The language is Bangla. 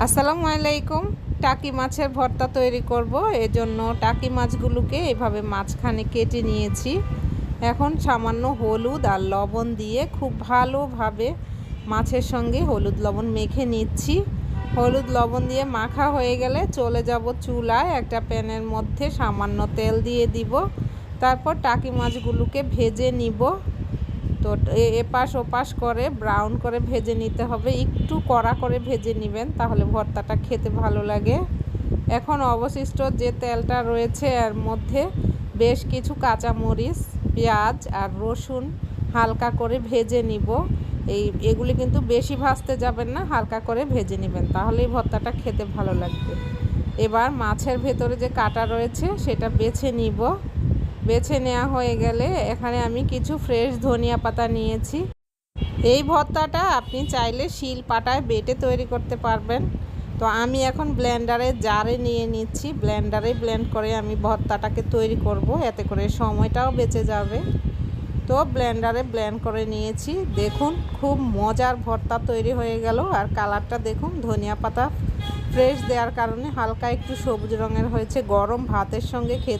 আসসালামু আলাইকুম। টাকি মাছের ভর্তা তৈরি করব। এজন্য টাকি মাছগুলোকে এভাবে মাঝখানে কেটে নিয়েছি। এখন সামান্য হলুদ আর লবণ দিয়ে খুব ভালোভাবে মাছের সঙ্গে হলুদ লবণ মেখে নিচ্ছি। হলুদ লবণ দিয়ে মাখা হয়ে গেলে চলে যাব চুলায়। একটা প্যানের মধ্যে সামান্য তেল দিয়ে দিব। তারপর টাকি মাছগুলোকে ভেজে নিব। তো এপাশ ওপাশ করে ব্রাউন করে ভেজে নিতে হবে, একটু কড়া করে ভেজে নেবেন, তাহলে ভর্তাটা খেতে ভালো লাগে। এখন অবশিষ্ট যে তেলটা রয়েছে এর মধ্যে বেশ কিছু কাঁচামরিচ, পেঁয়াজ আর রসুন হালকা করে ভেজে নিব। এগুলি কিন্তু বেশি ভাজতে যাবেন না, হালকা করে ভেজে নেবেন, তাহলেই ভর্তাটা খেতে ভালো লাগবে। এবার মাছের ভেতরে যে কাঁটা রয়েছে সেটা বেছে নিব। বেছে নেওয়া হয়ে গেলে এখানে আমি কিছু ফ্রেশ ধনিয়া পাতা নিয়েছি। এই ভর্তাটা আপনি চাইলে শিল পাটায় বেটে তৈরি করতে পারবেন। তো আমি এখন ব্লেন্ডারে জারে নিয়ে নিচ্ছি। ব্লেন্ডারে ব্লেন্ড করে আমি ভর্তাটাকে তৈরি করব, এতে করে সময়টাও বেঁচে যাবে। তো ব্লেন্ডারে ব্লেন্ড করে নিয়েছি। দেখুন খুব মজার ভর্তা তৈরি হয়ে গেল। আর কালারটা দেখুন, ধনিয়া পাতা ফ্রেশ দেওয়ার কারণে হালকা একটু সবুজ রঙের হয়েছে। গরম ভাতের সঙ্গে খেতে